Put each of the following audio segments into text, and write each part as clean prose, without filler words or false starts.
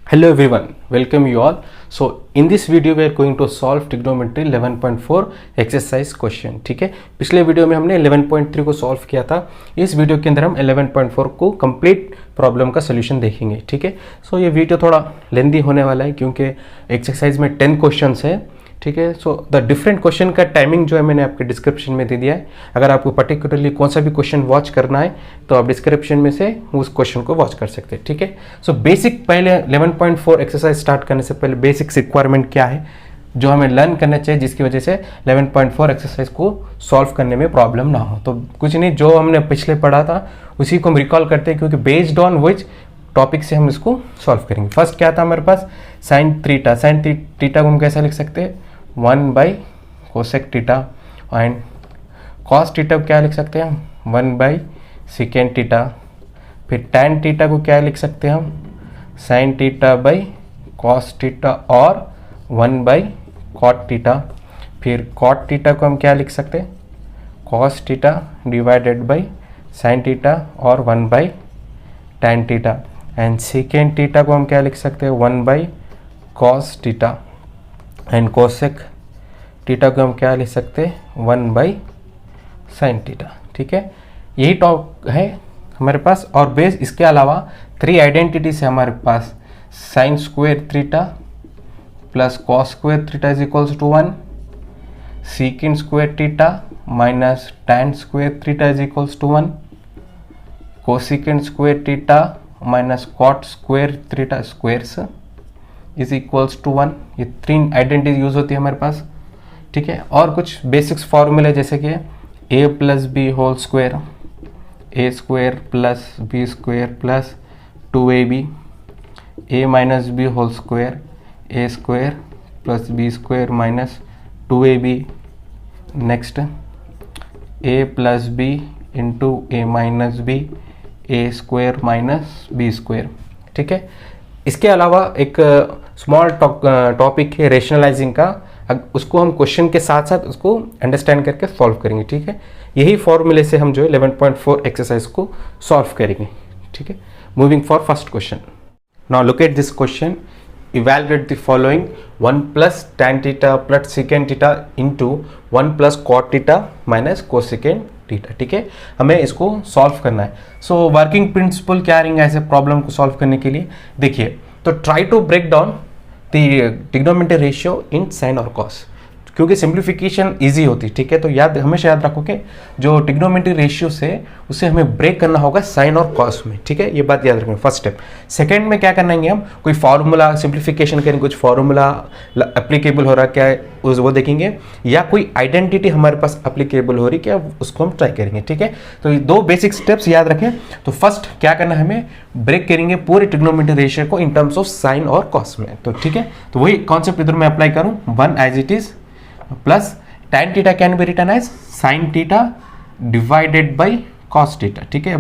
Hello everyone, welcome you all. So in this video we are going to solve trigonometry 11.4 exercise question. ठीक है, पिछले video में हमने 11.3 को सॉल्व किया था. इस वीडियो के अंदर हम 11.4 को कंप्लीट प्रॉब्लम का सोल्यूशन देखेंगे. ठीक है, सो ये वीडियो थोड़ा लेंदी होने वाला है क्योंकि एक्सरसाइज में 10 क्वेश्चंस है. ठीक है, सो द डिफरेंट क्वेश्चन का टाइमिंग जो है मैंने आपके डिस्क्रिप्शन में दे दिया है. अगर आपको पर्टिकुलरली कौन सा भी क्वेश्चन वॉच करना है तो आप डिस्क्रिप्शन में से उस क्वेश्चन को वॉच कर सकते हैं. ठीक है, सो बेसिक पहले 11.4 एक्सरसाइज स्टार्ट करने से पहले बेसिक रिक्वायरमेंट क्या है जो हमें लर्न करना चाहिए जिसकी वजह से 11.4 एक्सरसाइज को सॉल्व करने में प्रॉब्लम ना हो. तो कुछ नहीं, जो हमने पिछले पढ़ा था उसी को हम रिकॉल करते हैं क्योंकि बेस्ड ऑन विच टॉपिक से हम इसको सॉल्व करेंगे. फर्स्ट क्या था हमारे पास, साइन थीटा. साइन थीटा को हम कैसा लिख सकते हैं, 1 cosec theta. And cos theta को क्या लिख सकते हैं हम, 1 सेकेंड थीटा. फिर टैन थीटा को क्या लिख सकते हैं हम, sign theta by cos theta और 1 कॉट थीटा. फिर कॉट थीटा को हम क्या लिख सकते हैं, cos theta divided by sine theta और 1 tan theta. And second theta को हम क्या लिख सकते हैं, 1 cos theta. And cosec theta को हम क्या लिख सकते हैं, 1 साइन थीटा. ठीक है, यही टॉप है हमारे पास. और बेस इसके अलावा 3 आइडेंटिटीज है हमारे पास, sine square theta plus cos square theta is equals to 1, secant square theta minus tan square theta is equals to 1, cosecant square theta minus cot square theta squares is equals to 1. ये 3 identity use होती है हमारे पास. ठीक है, और कुछ basics फॉर्मूले जैसे कि a plus B whole square, A square plus B square plus 2ab, a minus B whole square, A square plus B square minus 2ab. Next a plus B into A minus B, A square minus B square. ठीक है, इसके अलावा एक small topic है rationalising का. उसको हम question के साथ साथ उसको अंडरस्टैंड करके सॉल्व करेंगे. ठीक है, यही फॉर्मूले से हम जो है 11.4 एक्सरसाइज को सॉल्व करेंगे. ठीक है, moving for first question. Now look at this question. Evaluate the following 1 plus tan theta plus secant theta into 1 plus cot theta minus cosecant theta. ठीक है, हमें इसको सॉल्व करना है. सो वर्किंग प्रिंसिपल क्या रहेंगे ऐसे प्रॉब्लम को सॉल्व करने के लिए. देखिए, तो try to break down the trigonometry ratio in sine और कॉस, क्योंकि सिंप्लीफिकेशन इजी होती है. ठीक है, तो हमेशा याद रखो कि जो ट्रिग्नोमेट्री रेशियो से उसे हमें ब्रेक करना होगा साइन और कॉस में. ठीक है, ये बात याद रखेंगे फर्स्ट स्टेप. सेकंड में क्या करेंगे हम, कोई फार्मूला सिंप्लीफिकेशन करेंगे, कुछ फार्मूला एप्लीकेबल हो रहा क्या है वो देखेंगे, या कोई आइडेंटिटी हमारे पास एप्लीकेबल हो रही क्या, उसको हम ट्राई करेंगे. ठीक है, तो ये 2 बेसिक स्टेप्स याद रखें. तो फर्स्ट क्या करना है, हमें ब्रेक करेंगे पूरे ट्रिग्नोमेट्री रेशियो को इन टर्म्स ऑफ साइन और कॉस में. तो ठीक है, तो वही कॉन्सेप्ट इधर मैं अप्लाई करूँ, 1 as it is plus tan theta can be written as sine theta divided by cos theta. ठीक है,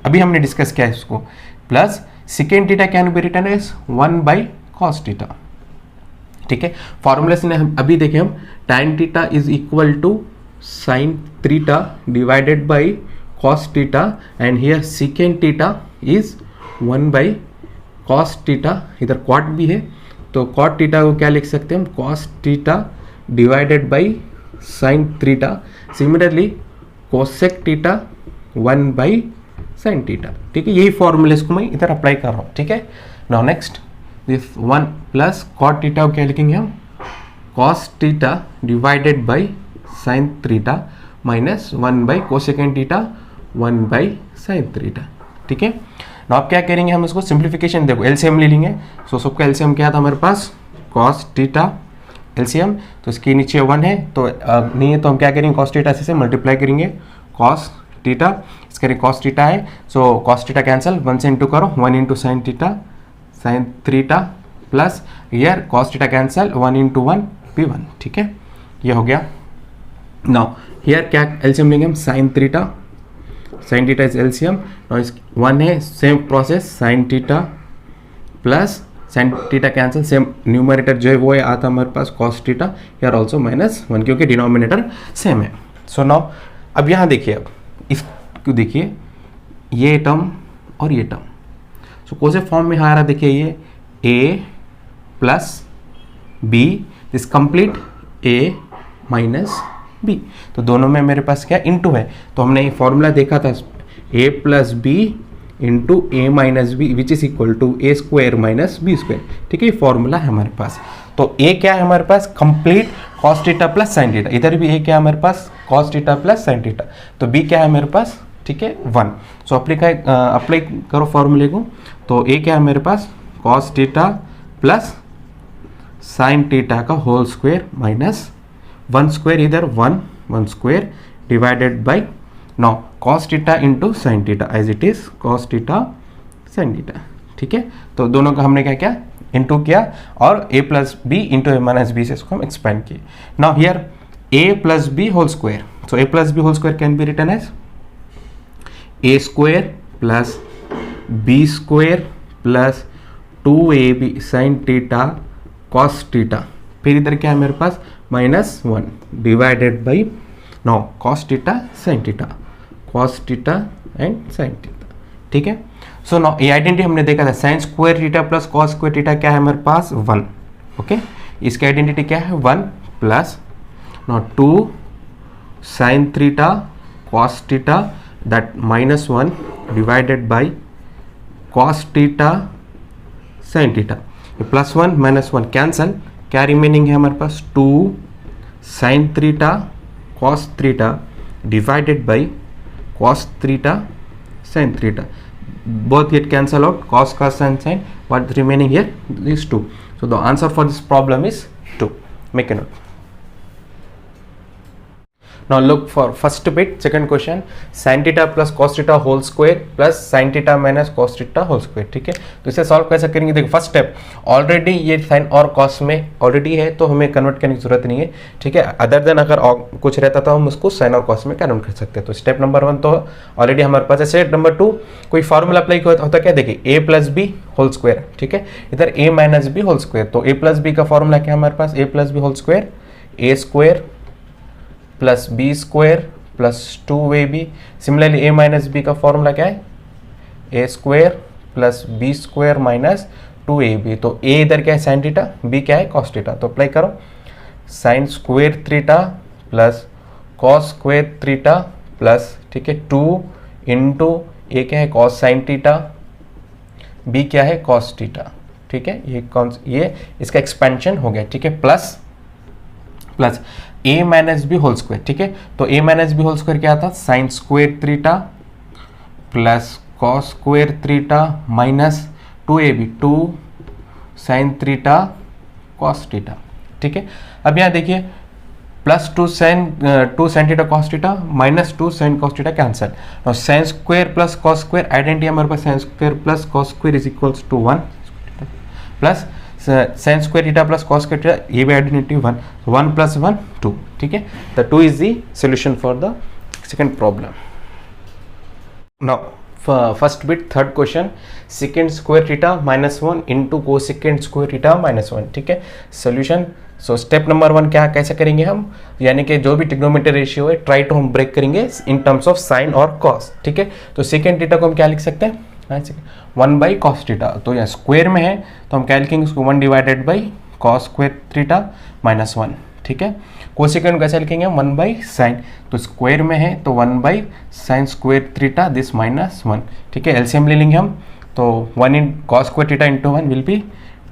अभी हमने डिस्कस किया है इसको. Plus secant theta can be written as 1 cos theta. ठीक है, फॉर्मूला से हम अभी देखें, हम tan theta is equal to sine theta divided by cos theta and here secant theta is 1 cos theta. इधर कॉट भी है तो कॉट थीटा को क्या लिख सकते हैं हम, cos theta divided by sine theta. Similarly cosec theta 1 sine theta. ठीक है, यही फॉर्मूले को मैं इधर अप्लाई कर रहा हूँ. ठीक है, now next this 1 plus cot theta को क्या लिखेंगे हम, cos theta divided by sine theta minus 1 cosecant theta 1 sine theta. ठीक है, नाउ आप क्या करेंगे, हम इसको सिंप्लीफिकेशन, देखो एलसीएम ले लेंगे. सो सबका एलसीएम क्या था हमारे पास, कॉस थीटा एलसीएम, तो इसके नीचे 1 है तो नहीं है तो हम क्या करेंगे, कॉस थीटा से मल्टीप्लाई करेंगे कॉस थीटा. इसके कॉस थीटा है सो कॉस थीटा कैंसिल, 1 से इंटू करो, 1 into sine theta sine theta plus year cos theta cancel, 1 into 1 p1. ठीक है, ये हो गया. नाउ हियर क्या एलसीएम लेंगे हम, sine theta is LCM. Now इस 1 है, same process, sine theta plus sine theta cancel, same numerator जो है वो है आता हमारे पास कॉस थीटा, यार ऑल्सो -1 क्योंकि डिनोमिनेटर सेम है. सो नाउ अब यहाँ देखिए, अब इसको देखिए, ये टर्म और ये टर्म. सो कौन से फॉर्म में आ रहा, देखिए ये a plus b, this complete a minus B. तो दोनों में मेरे पास क्या इनटू है, तो हमने ये फॉर्मूला देखा था a plus B into A minus b which is equal to a square minus B square. ठीक है, ये फॉर्मूला है हमारे पास। तो ए क्या है हमारे पास, complete cos theta plus sine theta. इधर भी ए क्या है हमारे पास, cos theta plus sine theta. तो बी क्या है मेरे पास, ठीक है 1। सो अप्लाई करो फॉर्मूले को। तो ए क्या है मेरे पास, cos theta plus sine theta का होल स्क्वायर माइनस 1 स्क्वायर, इधर 1 square divided by now cos theta into sine theta as it is cos theta sine theta. ठीक है, तो दोनों का हमने क्या किया, इंटू किया और a plus B into A minus B से इसको हम एक्सपेंड किए। Now here a plus B whole square, so a plus B whole square can be written as a square plus B square plus 2ab sine theta cos theta, फिर इधर क्या है मेरे पास -1 divided by now cos theta sine theta, cos theta and sine theta. ठीक है, so now ये identity हमने देखा था sine square theta plus cos square theta क्या है हमारे पास 1। ओके, इसकी आइडेंटिटी क्या है 1 plus now 2 sine theta cos theta that -1 divided by cos theta sine theta. +1 -1 cancel, क्या रिमेनिंग है हमारे पास 2 sine theta cos theta divided by cos theta sin theta, both get cancel out, cos and sin, what remaining here is 2. So the answer for this problem is 2. Make a note. Now look for first bit, second question, sin theta plus cos theta whole square plus sin theta minus cos theta whole square। ठीक है, तो इसे solve कैसे करेंगे, देखो first step already ये sin और cos में ऑलरेडी है तो हमें कन्वर्ट करने की जरूरत नहीं है। ठीक है, अदर देन अगर कुछ रहता तो हम उसको sin और cos में कन्वर्ट कर सकते हैं। तो स्टेप नंबर 1 तो ऑलरेडी हमारे पास है। स्टेप नंबर 2 कोई फॉर्मूला अप्लाई होता क्या, देखिए a plus B whole square, ठीक है, इधर a minus B whole square. तो a प्लस बी का फॉर्मूला क्या है हमारे पास, a plus B whole square a square plus B square plus 2ab। Similarly a minus B का फॉर्मूला क्या है, a square plus B square minus 2ab। तो a इधर क्या है साइन थीटा, b क्या है कॉस थीटा। तो अप्लाई करो, sign square theta plus cos square theta plus, ठीक है 2 इंटू a क्या है कॉस साइन थीटा, b क्या है कॉस थीटा। ठीक है, ये इसका एक्सपेंशन हो गया। ठीक है, plus a minus B whole square. ठीक है, तो a minus B whole square क्या था, sine square theta plus cos square theta minus 2ab 2 sine theta cos theta. ठीक है, अब यहाँ देखिए plus 2 sine theta cos theta minus 2 sine cos theta cancel. और sine square plus cos square identity हमारे पास, sine square plus cos square is equals to 1 plus sign square theta plus cos square theta, ये भी identity 1 plus 1 2। ठीक है, the 2 is the solution for the second problem. Now first bit third question, second square theta -1 into cosecant square theta -1। ठीक है, solution. So step number 1 क्या कैसे करेंगे हम, यानी कि जो भी ट्रिग्नोमेट्री रेशियो है ट्राई टू हम ब्रेक करेंगे इन टर्म्स ऑफ साइन और कॉस। ठीक है, तो सेकंड थीटा को हम क्या लिख सकते हैं, 1 बाई कॉस थीटा। तो यहाँ स्क्वायर में है तो हम क्या लिखेंगे उसको 1 divided by cos square theta -1। ठीक है, कोसेकेंड कैसे लिखेंगे 1 बाई साइन, तो स्क्वायर में है तो 1 by sine square theta this -1। ठीक है, एलसीएम ले लेंगे हम, तो 1 in cos square theta into 1 will be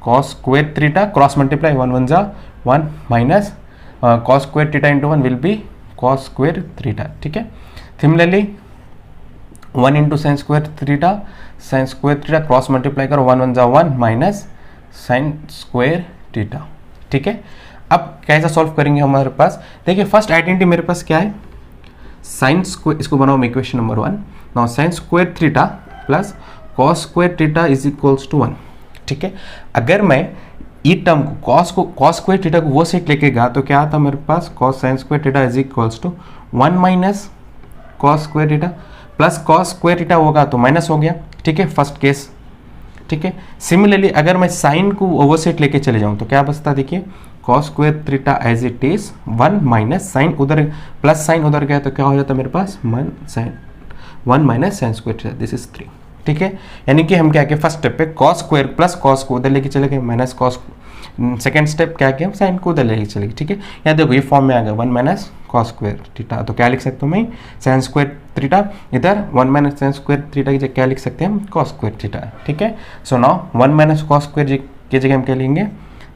cos square theta, cross multiply 1 1 जा 1 minus cos square theta into 1 will be cos square theta. ठीक है, similarly 1 into sine square theta, sine square theta cross multiply करो 1 1 जा 1 minus sine square theta. ठीक है, अब कैसा solve करेंगे हमारे पास, देखिए फर्स्ट आइडेंटिटी मेरे पास क्या है, साइन स्क्वायर, इसको बनाओ equation number 1। Now sine square theta plus cos square theta is equals to 1। ठीक है, अगर मैं ई टर्म को कॉस स्क्वायर थीटा को वो सेट लेके गया तो क्या आता मेरे पास, cos sine square theta is equals to 1 minus cos square theta plus cos square theta होगा तो माइनस हो गया। ठीक है, फर्स्ट केस। ठीक है, सिमिलरली अगर मैं साइन को ओवर सेट लेके चले जाऊं तो क्या बचता, देखिए cos square theta as it is 1 minus sine, उधर प्लस साइन उधर गया तो क्या हो जाता मेरे पास 1 minus sine square theta, this is 3। ठीक है, यानी कि हम क्या किया फर्स्ट स्टेप पे कॉस स्क्वायर प्लस कॉस को उधर लेके चले गए माइनस कॉस, सेकेंड स्टेप क्या किया हम साइन को उधर लेके चले गए, ठीक है। यहाँ देखो ये फॉर्म में आ गया 1 माइनस कॉस स्क्वायर थीटा, तो क्या लिख सकते हो मैं साइन स्क्वायर थीटा, इधर 1 माइनस साइन स्क्वायर थीटा की जगह क्या लिख सकते हैं हम कॉस स्क्वायर थीटा, ठीक है। So now 1 minus cos square की जगह हम क्या लेंगे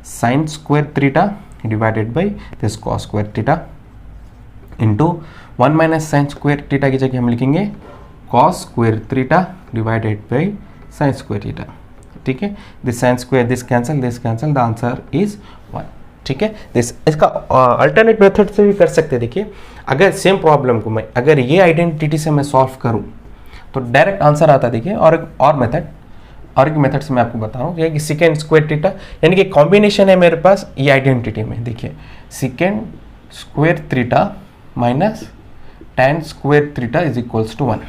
sign square theta divided by this cos square theta into 1 minus sine square theta की जगह हम लिखेंगे cos square theta divided by sine square theta, ठीक है। This sine square this cancel the answer is 1, ठीक है। दिस इसका alternate method से भी कर सकते हैं। देखिए अगर सेम प्रॉब्लम को मैं अगर ये आइडेंटिटी से मैं सॉल्व करूं तो डायरेक्ट आंसर आता है। देखिए और एक मेथड से मैं आपको बता रहा हूँ कि सेकेंड स्क्वायर थीटा यानी कि कॉम्बिनेशन है मेरे पास ये आइडेंटिटी में। देखिए secant square theta minus tan square theta is equals to 1,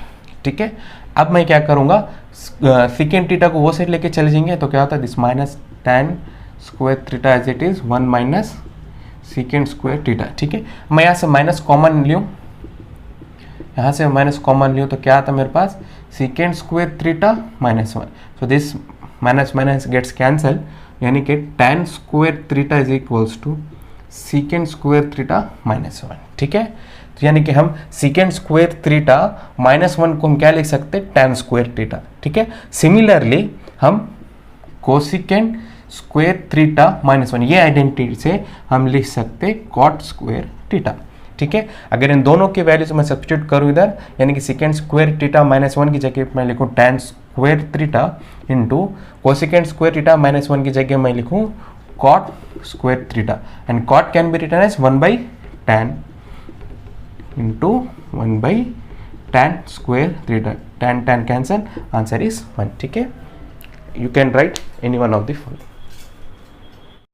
ठीक है। अब मैं क्या करूँगा सेकेंड थीटा को वो साइड लेके चले जाएंगे तो क्या होता है this minus tan square theta as it is 1 minus secant square theta, ठीक है। मैं यहाँ से माइनस कॉमन लूँ, यहाँ से माइनस कॉमन लूँ तो क्या आता है मेरे पास secant square theta minus 1, so this minus minus gets cancel, यानी कि tan square theta is equals to secant square theta minus 1, ठीक है। तो यानी कि हम सेकेंड स्क्वायर थीटा माइनस 1 को हम क्या लिख सकते हैं tan स्क्वायर थीटा, ठीक है। सिमिलरली हम कोसेकेंड स्क्वायर थीटा माइनस 1 ये आइडेंटिटी से हम लिख सकते हैं कॉट स्क्वायर थीटा, ठीक है। अगर इन दोनों के वैल्यू से मैं सब्स्टिट्यूट करूँ इधर यानी कि सेकेंड स्क्वायर थीटा माइनस 1 की जगह मैं लिखूँ tan square theta into cosecant square theta minus 1 की जगह मैं लिखूँ cot square theta, and cot can be written as 1 by tan into 1 by tan square theta, tan cancel, answer is 1, ठीक है। You can write any one of the following.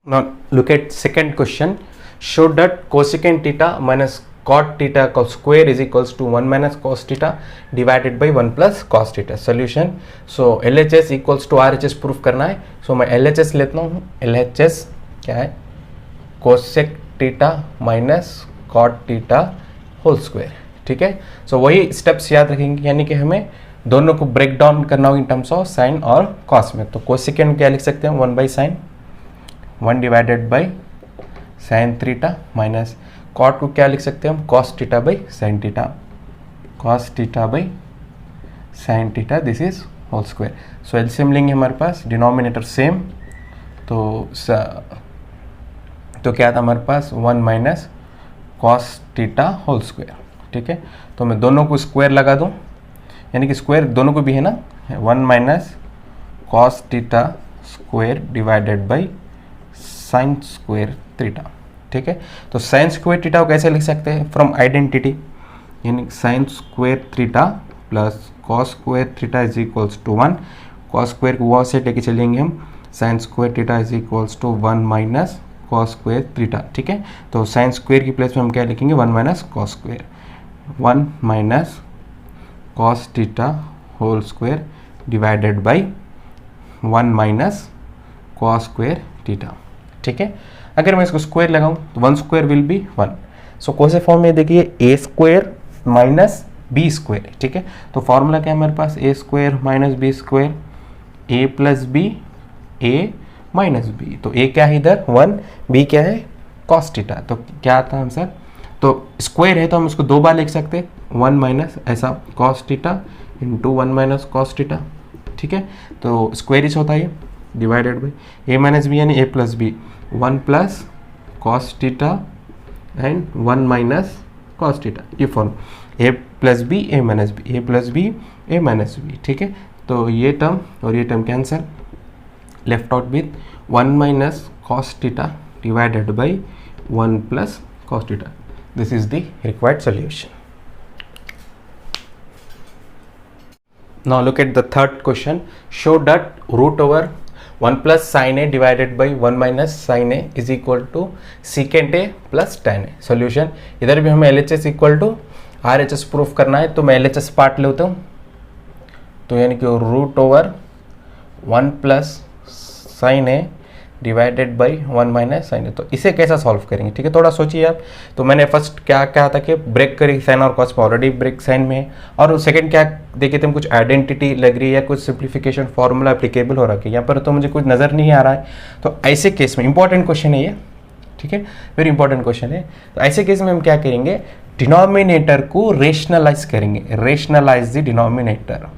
Now look at second question. Show that cosecant theta minus cot theta cos square is equals to 1 minus cos theta divided by 1 plus cos theta. Solution. So LHS equals to RHS proof करना है। So मैं LHS लेता हूँ। LHS क्या है cosec theta minus cot theta whole square, ठीक है। सो वही स्टेप्स याद रखेंगे, यानी कि हमें दोनों को ब्रेक डाउन करना होगा इन टर्म्स ऑफ साइन और कॉस में। तो कोसेकेंड क्या लिख सकते हैं 1 by sine 1 divided by sine theta minus cot को क्या लिख सकते हैं हम cos theta by sine theta, cos theta by sine theta, this is whole square. So LCM लेंगे हमारे पास डिनोमिनेटर सेम, तो क्या था हमारे पास 1 minus cos theta whole square, ठीक है। तो मैं दोनों को स्क्वायर लगा दूं, यानी कि स्क्वायर दोनों को भी है ना 1 minus cos theta square divided by sine square theta, ठीक है। तो साइन स्क्वायर थीटा को कैसे लिख सकते हैं फ्रॉम आइडेंटिटी, यानी sine square theta plus cos square theta is equals to 1, cos square को वहाँ से लेके चलेंगे हम sine square theta is equals to 1 minus cos square theta, ठीक है। तो साइन स्क्वायर की प्लेस में हम क्या लिखेंगे 1 minus cos square, 1 minus cos theta whole square divided by 1 minus cos square theta, ठीक है। अगर मैं इसको स्क्वायर लगाऊं तो 1 स्क्वायर विल बी 1। सो कौन से फॉर्म में देखिए ए स्क्वायर माइनस बी स्क्वायर, ठीक है। तो फॉर्मूला क्या है हमारे पास ए स्क्वायर माइनस बी स्क्वायर, ए प्लस बी ए माइनस बी, तो ए क्या है इधर 1, बी क्या है कॉस थीटा, तो क्या आता है आंसर। तो स्क्वायर है तो हम इसको दो बार लिख सकते हैं 1 माइनस ऐसा cos theta into 1 minus cos theta, ठीक है। तो स्क्वायर इज होता है divided by a minus b यानी a plus b 1 plus cos theta and 1 minus cos theta, ये form a plus B A minus B, A plus B A minus b, ठीक है। तो ये टर्म और ये term cancel, left out with 1 minus cos theta divided by 1 plus cos theta. This is the required solution. Now look at the third question. Show that root over 1 plus sin a divided by 1 minus sin a is equal to secant a plus tan a. Solution. इधर भी हमें LHS equal to RHS proof करना है, तो मैं LHS part लेता हूँ, तो यानी कि root over 1 plus sine A divided by 1 minus sine a. तो इसे कैसा सॉल्व करेंगे, ठीक है, थोड़ा सोचिए आप। तो मैंने फर्स्ट क्या कहा था कि ब्रेक करें साइन और कॉस में, ऑलरेडी ब्रेक साइन में है। और सेकंड क्या देखे थे हम, कुछ आइडेंटिटी लग रही है या कुछ सिंप्लीफिकेशन फॉर्मूला एप्लीकेबल हो रहा है, यहाँ पर तो मुझे कुछ नज़र नहीं आ रहा है। तो ऐसे केस में इंपॉर्टेंट क्वेश्चन है ये, ठीक है, वेरी इंपॉर्टेंट क्वेश्चन है। तो ऐसे केस में हम क्या करेंगे, डिनोमिनेटर को रेशनलाइज करेंगे, rationalise the denominator,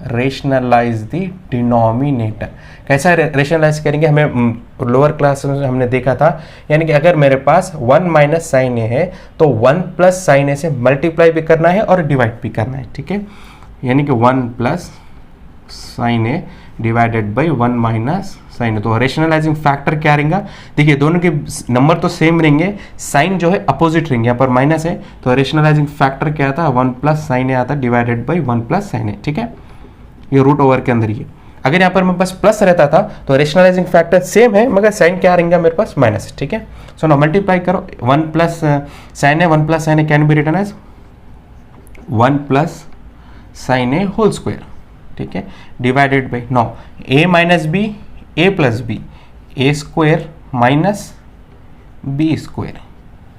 rationalise the denominator. कैसा रेशनलाइज करेंगे, हमें लोअर क्लास में हमने देखा था, यानी कि अगर मेरे पास 1 माइनस साइन ए है तो 1 प्लस साइन ए से मल्टीप्लाई भी करना है और डिवाइड भी करना है, ठीक है, यानी कि 1 plus sine A divided by 1 minus sine. तो रेशनलाइजिंग फैक्टर क्या रहेगा, देखिए दोनों के नंबर तो सेम रहेंगे, साइन जो है अपोजिट रहेंगे, यहाँ पर माइनस है तो रेशनलाइजिंग फैक्टर क्या आता है, 1 प्लस साइन ए आता है divided by 1 plus sine a, ठीक है, ये रूट ओवर के अंदर ही। अगर यहाँ पर मेरे पास प्लस रहता था तो रेशनलाइजिंग फैक्टर सेम है मगर साइन क्या रहेगा मेरे पास, माइनस, ठीक है। सो ना मल्टीप्लाई करो, 1 plus sine A, 1 plus sine A can be written as 1 plus sine A whole square, ठीक है, divided by now A minus B, A plus B, A square minus B square,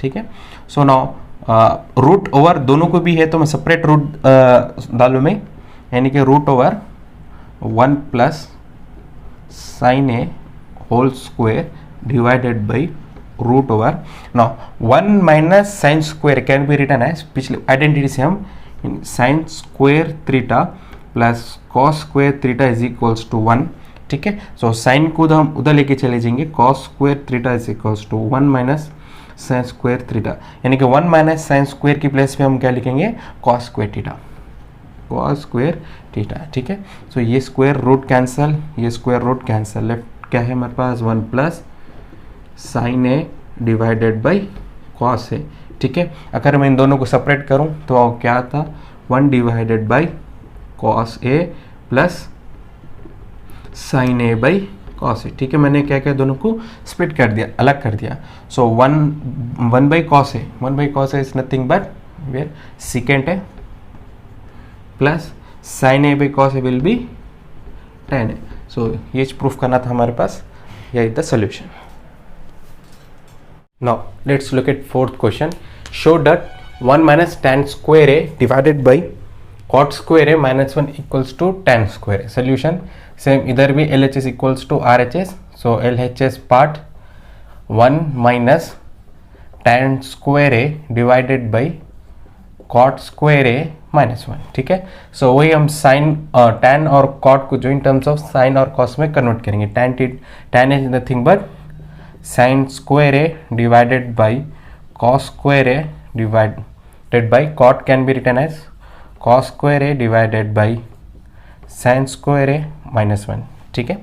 ठीक है। So now root over दोनों को भी है तो मैं सेपरेट रूट डालूँ मैं, यानी कि root over 1 plus sine A whole square divided by root over now 1 minus sine square can be written as, पिछले आइडेंटिटी से हम sine square theta plus cos square theta is equals to 1, ठीक है। So sine को हम उधर लेके चले जाएंगे, cos square theta is equals to 1 minus sine square theta, यानी कि 1 माइनस साइन स्क्वायर की प्लेस पे हम क्या लिखेंगे, cos square theta, cos square theta, ठीक है। सो ये स्क्वायर रूट कैंसल, ये स्क्वायर रूट कैंसल, लेफ्ट क्या है हमारे पास 1 plus sine A divided by cos a, ठीक है। अगर मैं इन दोनों को सेपरेट करूं तो क्या आता, 1 divided by cos a plus sine a by cos a, ठीक है। मैंने क्या क्या दोनों को स्प्लिट कर दिया, अलग कर दिया। So 1 by cos a, 1 by cos a is nothing but where secant है plus sine a by cos a will be tan a. So ये प्रूफ करना था हमारे पास, यही the solution. Now let's look at fourth question, show that 1 minus tan square A divided by cot square A minus 1 equals to tan square a. Solution same, इधर भी LHS equals to RHS, so LHS part 1 minus tan square A divided by cot square A minus 1, ठीक है। सो वही हम sign tan और cot को जो in terms of sine और cos में कन्वर्ट करेंगे, tan is nothing but sine square A divided by cos square A divided by cot can be written as cos square A divided by sine square A minus 1, ठीक है।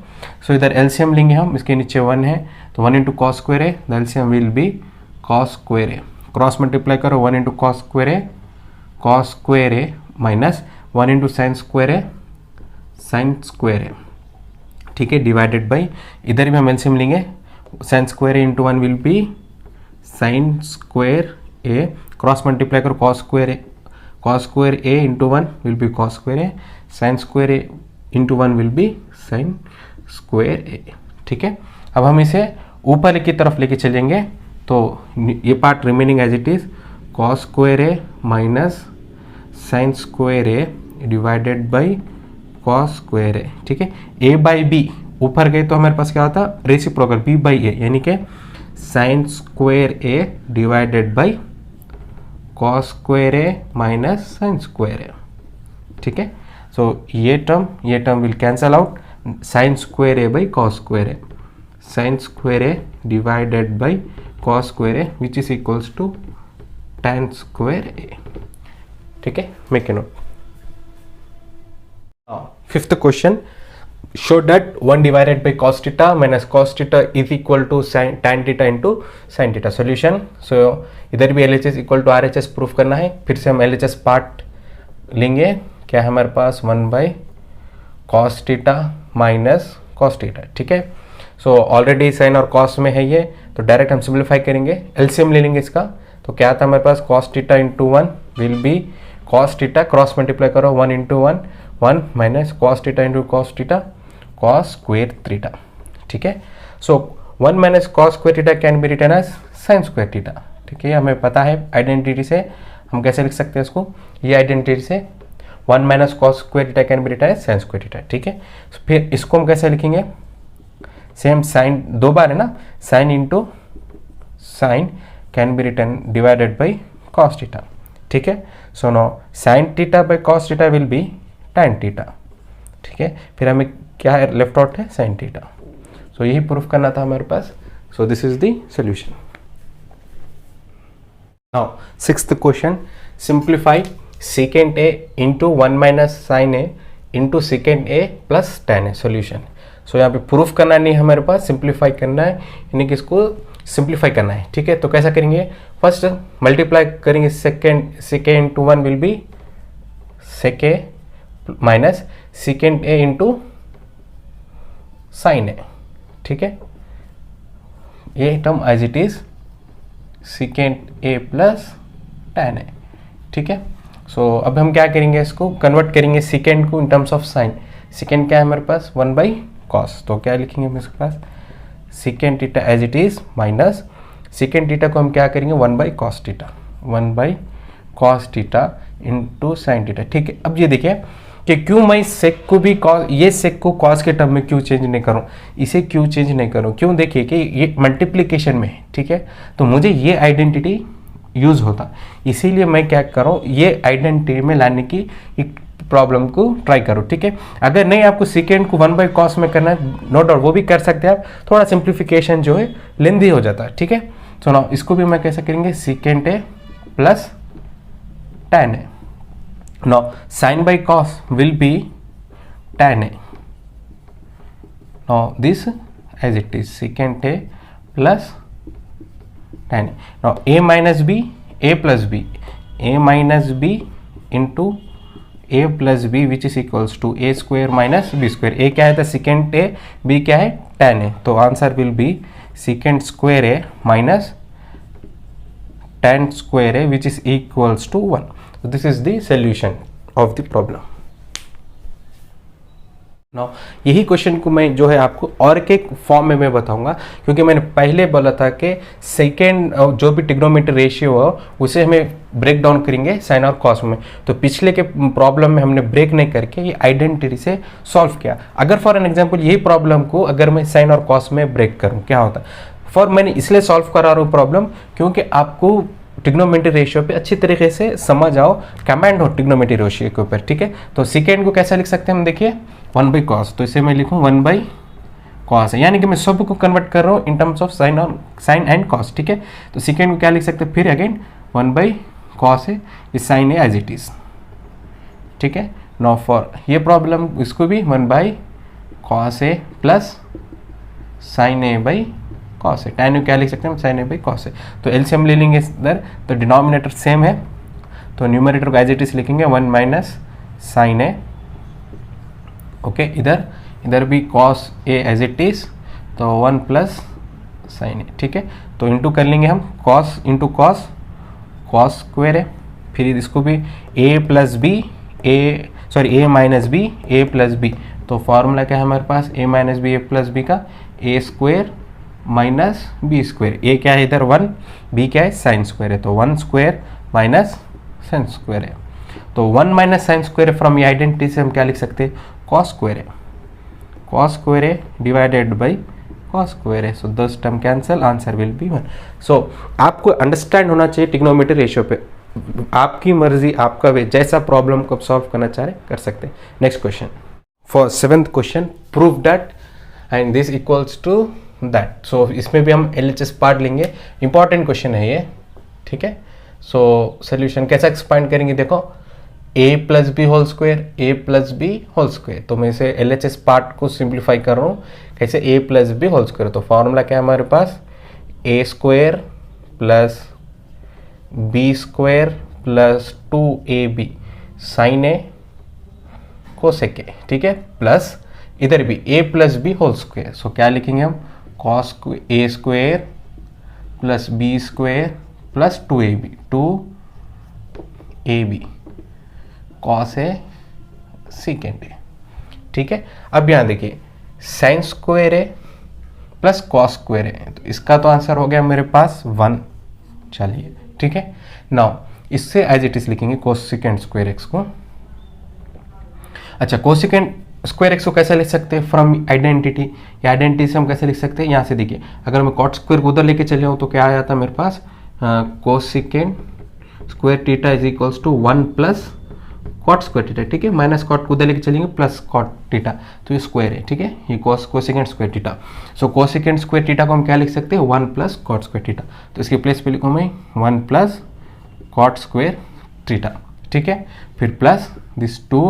सो इधर LCM लेंगे हम, इसके नीचे 1 है तो 1 into cos square A, the LCM will be cos square A, cross multiply करो 1 into cos square A, cos square A minus 1 into sine square a, sine square ए, ठीक है, डिवाइडेड बाई, इधर भी हम एलसीएम लेंगे, sign square A into 1 will be sine square A, cross multiply करो cos square A into 1 will be cos square a, sine square A into 1 will be sine square ए, ठीक है। अब हम इसे ऊपर की तरफ लेके चलेंगे तो ये part remaining as it is cos square A minus sine square A divided by cos square ए, ठीक है। a बाई बी ऊपर गए तो हमारे पास क्या होता, रेसिप्रोकल b बाई ए, यानी कि sine square A divided by cos square A minus sine square ए, ठीक है। सो ये term will cancel out, sine square a by cos square a, sine square A divided by cos square a which is equals to tan square ए, ठीक है, make a note. Fifth question, show that 1 divided by cos theta minus cos theta is equal to tan theta into sin theta। solution, so इधर भी LHS equal to RHS proof करना है, फिर से हम LHS part लेंगे, क्या है हमारे पास 1 by cos theta minus cos theta, ठीक है। सो ऑलरेडी साइन और cos में है ये, तो डायरेक्ट हम सिंप्लीफाई करेंगे, एलसीएम ले लेंगे इसका, तो क्या था हमारे पास cos theta into 1 will be cos theta, cross multiply करो 1 into 1 1 minus cos theta into cos theta, cos square theta, ठीक है। So 1 minus cos square theta can be written as sine square theta, ठीक है। हमें पता है identity से हम कैसे लिख सकते हैं इसको, ये आइडेंटिटी से 1 minus cos square theta can be written as sine square theta, ठीक है। फिर इसको हम कैसे लिखेंगे, सेम साइन दो बार है ना, sine into sine can be written divided by cos theta, ठीक है। So no sine theta by cos theta will be tan theta, ठीक है। फिर हमें क्या है लेफ्ट आउट है साइन थीटा। सो यही प्रूफ करना था हमारे पास। So this is the solution. Now sixth question, simplify secant a into 1 minus sine a into secant a plus tan a solution. So यहाँ पे प्रूफ करना नहीं हमारे पास, सिंप्लीफाई करना है, यानी कि इसको सिंप्लीफाई करना है, ठीक है। तो कैसा करेंगे, फर्स्ट मल्टीप्लाई करेंगे, secant into 1 will be sec a minus secant a into sine a, ठीक है। ये term as it is secant a plus tan a, ठीक है। सो अब हम क्या करेंगे, इसको कन्वर्ट करेंगे सेकेंड को इन टर्म्स ऑफ साइन। सेकेंड क्या है हमारे पास 1 बाई कॉस, तो क्या लिखेंगे हम इसके पास secant theta as it is minus secant theta को हम क्या करेंगे 1 by cos theta, 1 by cos theta into sine theta, ठीक है। अब ये देखिए कि क्यों मैं सेक को भी कॉस, ये सेक को कॉस के टर्म में क्यों चेंज नहीं करूं, इसे क्यों चेंज नहीं करूं, क्यों, देखिए कि ये मल्टीप्लिकेशन में है, ठीक है। तो मुझे ये आइडेंटिटी यूज होता, इसीलिए मैं क्या करूं, ये आइडेंटिटी में लाने की एक प्रॉब्लम को ट्राई करो, ठीक है। अगर नहीं आपको सेकेंड को 1 बाई कॉस में करना है, नो डाउट वो भी कर सकते हैं आप, थोड़ा सिंप्लीफिकेशन जो है लेंदी हो जाता है, ठीक है। सो नाउ इसको भी मैं कैसे करेंगे, second a plus tan A. Now sin by cos will be tan a. Now this as it is secant a plus tan a. Now a minus b, a plus b, a minus b into a plus b which is equals to a square minus b square. a क्या है था secant a, b क्या है tan a. तो answer will be secant square a minus tan square a which is equals to 1. So this is the solution of the problem. Now यही question को मैं जो है आपको और के फॉर्म में मैं बताऊंगा, क्योंकि मैंने पहले बोला था कि सेकेंड जो भी ट्रिग्नोमेट्री रेशियो हो उसे हमें ब्रेक डाउन करेंगे साइन और कॉस में। तो पिछले के प्रॉब्लम में हमने ब्रेक नहीं करके ये आइडेंटिटी से सॉल्व किया। अगर फॉर एन एग्जांपल यही प्रॉब्लम को अगर मैं साइन और कॉस में ब्रेक करूँ क्या होता है, फॉर मैंने इसलिए सॉल्व करा रहा हूँ प्रॉब्लम क्योंकि आपको ट्रिग्नोमेट्री रेशियो पे अच्छी तरीके से समझ आओ, कमांड हो ट्रिग्नोमेट्री रेशियो के ऊपर, ठीक है। तो सेकेंड को कैसा लिख सकते हैं हम, देखिए 1 बाई कॉस, तो इसे मैं लिखूँ 1 बाई कॉस है, यानी कि मैं सब को कन्वर्ट कर रहा हूँ इन टर्म्स ऑफ साइन और साइन एंड कॉस, ठीक है। तो सेकेंड को क्या लिख सकते हैं, फिर अगेन 1 बाई कॉस है, इस साइन है एज इट इज, ठीक है। नो फॉर ये प्रॉब्लम इसको भी 1 बाई कॉस है plus sine a by cos है, tan क्या लिख सकते हैं हम, साइन ए बाई कॉस है। तो एलसीएम ले लेंगे इधर, तो डिनोमिनेटर सेम है, तो न्यूमरेटर को एज इट इज लिखेंगे 1 माइनस साइन ए, ओके। इधर भी cos A as it is, तो 1 प्लस साइन ए, ठीक है। तो इंटू कर लेंगे हम, cos into cos, cos square है, फिर इसको भी ए प्लस बी, ए माइनस बी, ए प्लस बी, तो फॉर्मूला क्या है हमारे पास, ए माइनस बी ए प्लस बी का A square minus B square. A क्या है इधर 1, बी क्या है साइन स्क्वायर है, तो 1 स्क्वायर माइनस साइन स्क्वायर है। तो 1 माइनस साइन स्क्वायर फ्रॉम ये आइडेंटिटी से हम क्या लिख सकते हैं, कॉस स्क्वायर है, कॉस स्क्वायर है डिवाइडेड बाई कॉस स्क्वायर है। सो दस term cancel, answer will be 1। सो आपको अंडरस्टैंड होना चाहिए ट्रिग्नोमेट्री रेशियो पे, आपकी मर्जी आपका वे, जैसा प्रॉब्लम को आप सॉल्व करना चाह रहे कर सकते हैं। Next question, for 7th question, prove that and this equals to that. So इसमें भी हम LHS पार्ट लेंगे, इंपॉर्टेंट क्वेश्चन है ये, ठीक है। सो सोल्यूशन कैसा एक्सपांड करेंगे, देखो a plus B whole square, A plus B whole square, तो मैं इसे LHS पार्ट को सिंप्लीफाई कर रहा हूँ, कैसे a plus B whole square. तो फॉर्मूला क्या है हमारे पास, a square plus B square plus 2ab sine a cosec a, ठीक है, प्लस इधर भी a plus B whole square. So क्या लिखेंगे हम, cos a square plus B square plus 2ab, 2ab cos है सेकेंड है, ठीक है। अब यहाँ देखिए sine square A plus cos square a, तो इसका तो आंसर हो गया मेरे पास 1। चलिए ठीक है, नाउ इससे एज इट इज लिखेंगे कोसेकेंट स्क्वायर एक्स को। अच्छा, कोसेकेंट स्क्वायर एक्स को कैसे लिख सकते हैं? फ्रॉम आइडेंटिटी, या आइडेंटिटी से हम कैसे लिख सकते हैं? यहाँ से देखिए, अगर मैं कॉट स्क्वायर को उधर लेके चले जाऊँ तो क्या आ जाता है मेरे पास? Cosecant square theta is equals to 1 plus cot square theta, ठीक है, माइनस कॉट को उधर लेके चलेंगे प्लस कॉट थीटा, तो ये स्क्वायर है, ठीक है, ये कोसेकेंट स्क्वायर थीटा। सो कोसेकेंट स्क्वायर थीटा को हम क्या लिख सकते हैं? 1 प्लस कॉट स्क्वायर थीटा, तो इसके प्लेस पे लिखूँ मैं 1 प्लस कॉट स्क्वायर थीटा, ठीक है, फिर plus this 2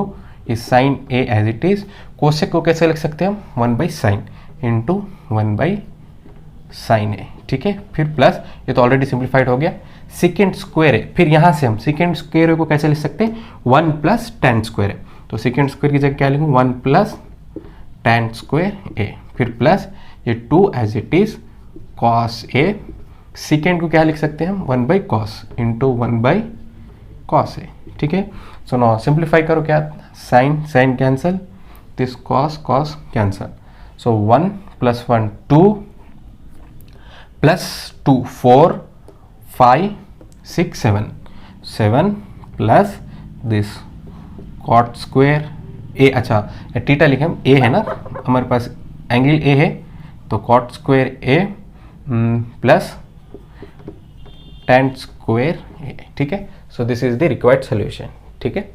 is sine a as it is. Cosec को कैसे लिख सकते हैं हम? 1 by sine into 1 by sine a, ठीक है, फिर प्लस, ये तो ऑलरेडी सिंप्लीफाइड हो गया, सेकेंड स्क्वायर है, फिर यहाँ से हम सेकेंड स्क्वायर को कैसे लिख सकते हैं? 1 प्लस टैन स्क्वायर है, तो सेकेंड स्क्वायर की जगह क्या लिखूँ? 1 प्लस टैन स्क्वायर ए, फिर प्लस ये 2 as it is cos a, secant को क्या लिख सकते हैं हम? 1 by cos into 1 by cos a, ठीक है। सो नाउ सिंप्लीफाई करो, क्या sine sine cancel, this cos cos cancel, so 1 plus 1 2 plus 2 4 5 6 7 7 plus this cot square a, अच्छा थीटा लिखे हम, ए है ना हमारे पास, एंगल ए है, तो कॉट स्क्वायर ए प्लस टैन स्क्वायर ए, ठीक है। So this is the required solution, ठीक है।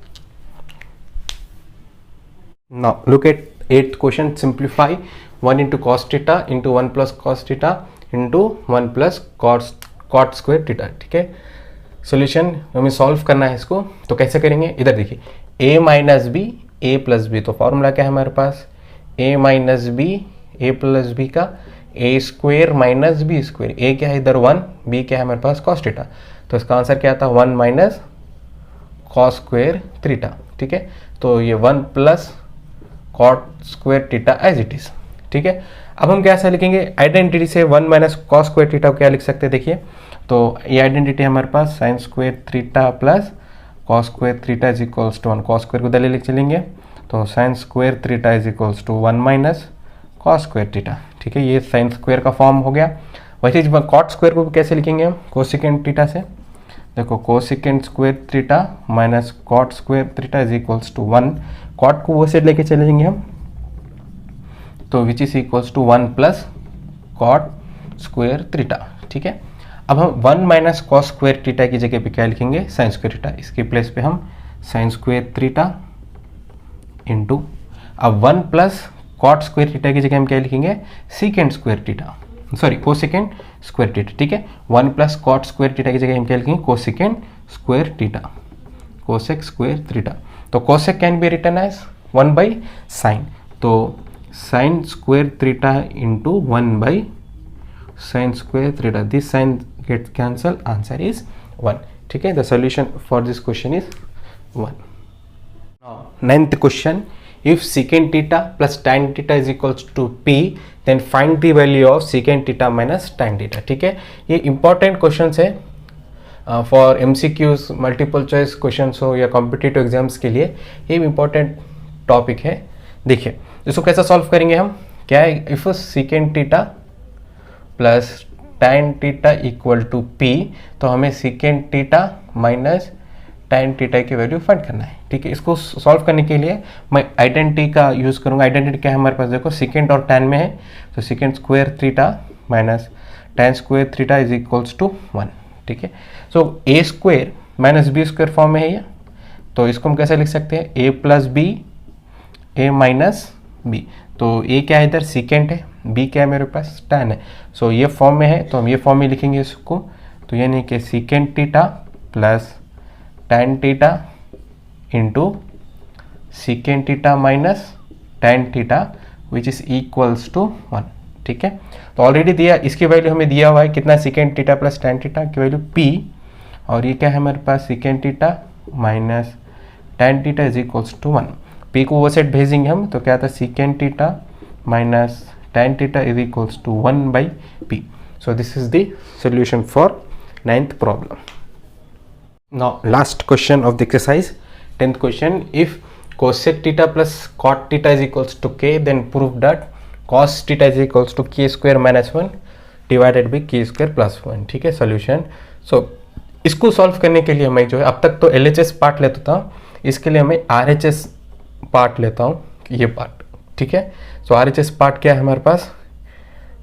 Now look at 8th question, simplify 1 into cos theta into 1 plus cos theta into 1 plus cot square theta, ठीक है। Solution हमें solve करना है इसको, तो कैसे करेंगे? इधर देखिए, a minus B A plus B, तो फॉर्मूला क्या है हमारे पास? a minus B A plus B का A square minus B square, A क्या है इधर 1, बी क्या है हमारे पास? कॉस थीटा, तो इसका आंसर क्या आता है? 1 माइनस कॉस स्क्वायर थीटा, ठीक है, तो ये 1 plus cot square theta as it is, ठीक है। अब हम कैसे लिखेंगे? आइडेंटिटी से 1 माइनस कॉस स्क्वायर थीटा को क्या लिख सकते हैं? देखिए, तो ये आइडेंटिटी हमारे पास sine square theta plus cos square theta is equals to 1, cos square को दले लिख चलेंगे, तो sine square theta is equals to 1 minus cos square theta, ठीक है, ये साइन स्क्वायर का फॉर्म हो गया। वैसे कॉट स्क्वायर को कैसे लिखेंगे हम? कोसेकेंट थीटा से, देखो cosecant square theta minus cot square theta is equals to 1, cot को वो साइड लेके चले जाएंगे हम, तो which is equals to 1 plus cot square theta, ठीक है। अब हम 1 माइनस कॉस स्क्वायर थीटा की जगह पे क्या लिखेंगे? साइन स्क्वायर थीटा, इसके प्लेस पे हम साइन स्क्वायर थीटा इंटू, अब 1 प्लस कॉट स्क्वायर थीटा की जगह हम क्या लिखेंगे? Secant square theta, sorry cosecant square theta, ठीक है। 1 प्लस कॉट स्क्वायर थीटा की जगह हम क्या लिखेंगे? Cosecant square theta, cosec square theta, तो cosec can be written as 1 by sine, तो sine square theta into 1 by sine square theta, this sine gets cancel, answer is 1, ठीक है। The solution for this question is 1. Now 9th question, if secant theta plus tan theta is equals to p, then find the value of secant theta minus tan theta, ठीक है। ये important question है for MCQs, multiple choice question हो या competitive exams के लिए, ये important topic है। देखिए इसको कैसे सॉल्व करेंगे हम? क्या है? If secant theta plus tan theta equal to p, तो हमें secant theta minus tan theta की वैल्यू फाइंड करना है, ठीक है। इसको सॉल्व करने के लिए मैं आइडेंटिटी का यूज़ करूंगा। आइडेंटिटी क्या है हमारे पास? देखो सेकेंड और tan में है, तो secant square theta minus tan square theta is equals to 1, ठीक है। So a square minus B square form में है ये, तो इसको हम कैसे लिख सकते हैं? a plus B, A minus B, तो a क्या है इधर? सेकेंड है, b क्या है मेरे पास? tan है, सो ये फॉर्म में है, तो हम ये फॉर्म में लिखेंगे इसको, तो यानी कि secant theta plus tan theta into secant theta minus tan theta which is equals to 1, ठीक है। तो ऑलरेडी दिया, इसकी वैल्यू हमें दिया हुआ है कितना? Secant theta plus tan theta की वैल्यू p, और ये क्या है हमारे पास? Secant theta minus tan theta is equals to 1, p को वो सेट भेजेंगे हम, तो क्या आता है? Secant theta minus tan theta is equals to 1 by p. So this is the solution for 9th problem. Now last question of the exercise, 10th question, if cosec theta plus cot theta is equals to k, then prove that cos theta is equals to K square minus 1 divided by K square plus 1, ठीक है solution. सो इसको solve करने के लिए मैं जो है अब तक तो LHS पार्ट लेता था, इसके लिए मैं RHS पार्ट लेता हूँ, ये पार्ट, ठीक है। सो RHS पार्ट क्या है हमारे पास,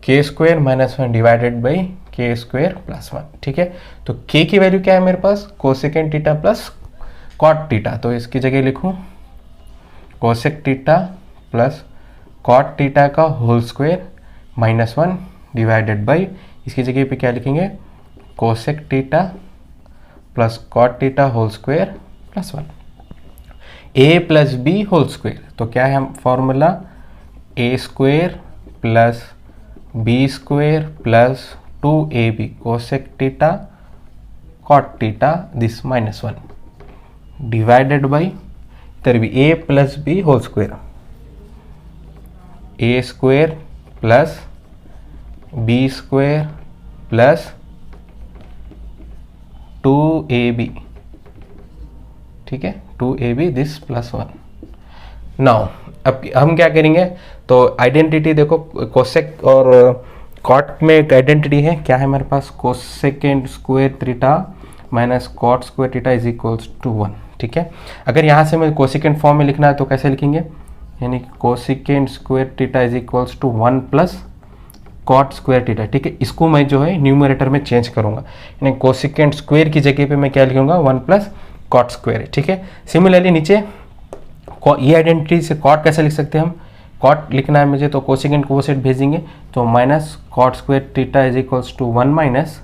के square minus 1 divided by K square plus 1, ठीक है। तो के की वैल्यू क्या है मेरे पास, cosecant theta plus cot theta, तो इसकी जगह लिखूँ cosec theta plus cot theta का whole square minus 1 divided by, इसकी जगह पे क्या लिखेंगे, cosec theta plus cot theta whole square plus 1, A plus B whole square. तो क्या है हम formula, A square plus B square plus 2ab cosec theta cot theta this minus 1 divided by इधर भी a plus B whole square, A square plus B square plus 2ab, ठीक है 2ab this plus 1। Now अब हम क्या करेंगे, तो identity देखो, कोसेक और कॉट में एक आइडेंटिटी है, क्या है हमारे पास, cosecant square theta minus cot square theta is equals to 1, ठीक है। अगर यहाँ से मैं कोसेकेंड फॉर्म में लिखना है तो कैसे लिखेंगे, यानी cosecant square theta is equals to 1 plus cot square theta, ठीक है। इसको मैं जो है न्यूमरेटर में चेंज करूंगा, यानी कोसेकेंड स्क्वायर की जगह पे मैं क्या लिखूंगा, 1 प्लस कॉट स्क्वायर, ठीक है। सिमिलरली नीचे ये आइडेंटिटी से कॉट कैसे लिख सकते हैं हम, कॉट लिखना है मुझे तो कोसेकेंड को वो सेट भेजेंगे, तो minus cot square theta is equals to 1 minus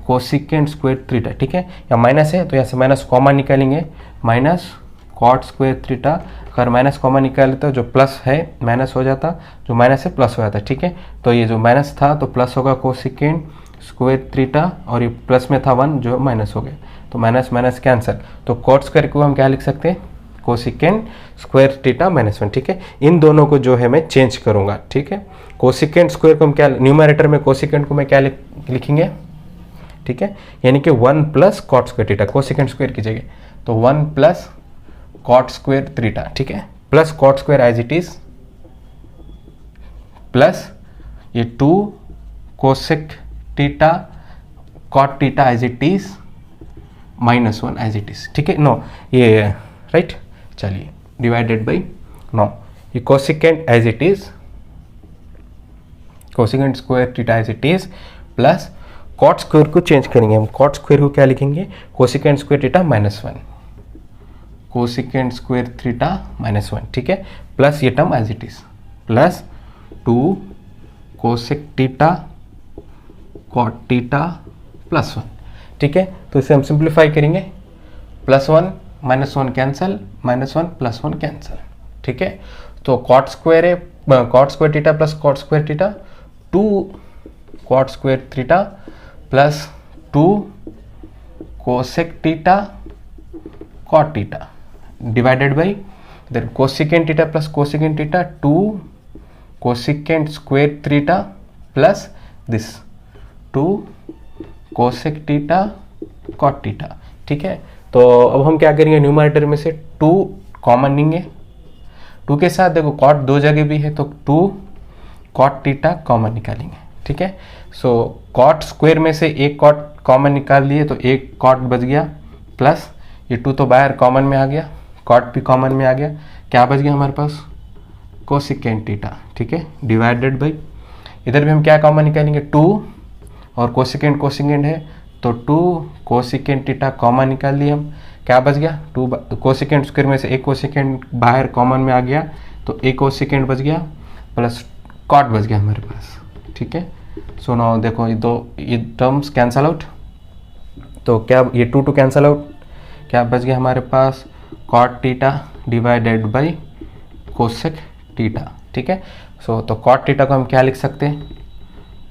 cosecant square theta, ठीक है। या माइनस है तो यहाँ से माइनस कॉमन निकालेंगे, माइनस कॉट स्क्वायर थीटा, अगर माइनस कॉमन निकाले तो जो प्लस है माइनस हो जाता, जो माइनस है प्लस हो जाता, ठीक है। तो ये जो माइनस था तो प्लस होगा कोसेकेंड स्क्वायर थीटा, और ये प्लस में था 1 जो माइनस हो गया, तो माइनस माइनस कैंसिल, तो कॉट स्क्वायर को हम क्या लिख सकते हैं, कोसेकेंड स्क्वायर थीटा माइनस 1, ठीक है। इन दोनों को जो है मैं चेंज करूंगा, ठीक है। कोसेकेंड स्क्वायर को हम क्या, न्यूमरेटर में कोसेकेंड को मैं क्या लिखेंगे, ठीक है, यानी कि 1 plus cot square theta cosecant square की जगह, तो 1 प्लस कॉट स्क्वायर थीटा, ठीक है, plus cot square as it is, plus ये 2 cosec theta cot theta as it is minus 1 as it is, ठीक है। नो ये राइट, चलिए डिवाइडेड बाई, नो ये cosecant as it is, cosecant square theta as it is, plus cot square को change करेंगे हम, cot square को क्या लिखेंगे, cosecant square theta minus 1, cosecant square theta minus 1, ठीक है, प्लस ये term as it is, plus 2 cosec theta cot theta plus 1, ठीक है। तो इसे हम सिंप्लीफाई करेंगे, plus 1 minus 1 cancel, minus 1 plus 1 cancel, ठीक है। तो कॉट स्क्वायर है, cot square theta plus cot square theta, 2 cot square theta plus 2 cosec theta cot theta divided by इधर cosecant theta plus cosecant theta, 2 cosecant square theta plus this 2 cosec theta cot theta, ठीक है। तो अब हम क्या करेंगे, numerator में से 2 कॉमन लेंगे, 2 के साथ देखो कॉट 2 जगह भी है तो 2 कॉट थीटा कॉमन निकालेंगे, ठीक है। सो कॉट स्क्वायर में से एक कॉट कॉमन निकाल लिए तो एक कॉट बच गया, प्लस ये 2 तो बाहर कॉमन में आ गया, कॉट भी कॉमन में आ गया, क्या बच गया हमारे पास, कोसेकेंड थीटा, ठीक है, डिवाइडेड बाई इधर भी हम क्या कॉमन निकालेंगे, 2 और कोसेकेंड कोसेकेंड है तो 2 कोसेकेंड थीटा कॉमन निकाल लिए हम, क्या बच गया, 2 कोसेकेंड स्क्वायर में से एक कोसेकेंड बाहर कॉमन में आ गया तो एक कोसेकेंड बच गया, प्लस कॉट बच गया हमारे पास, ठीक है। सो नाउ देखो ये टर्म्स कैंसल आउट, तो क्या ये 2 कैंसल आउट, क्या बच गया हमारे पास, cot theta divided by cosec theta, ठीक है। सो तो कॉट थीटा को हम क्या लिख सकते हैं,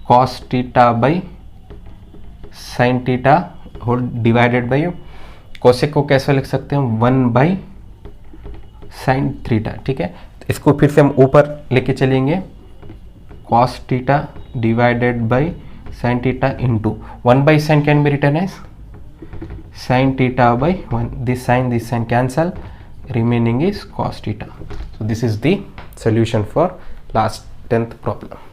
cos theta by sine theta whole divided by, cosec को कैसे लिख सकते हैं, 1 बाई साइन थीटा, ठीक है। इसको फिर से हम ऊपर लेके चलेंगे, cos theta divided by sine theta into 1 by sine can be written as sine theta by 1, this sign cancel, remaining is cos theta. So this is the solution for last 10th problem.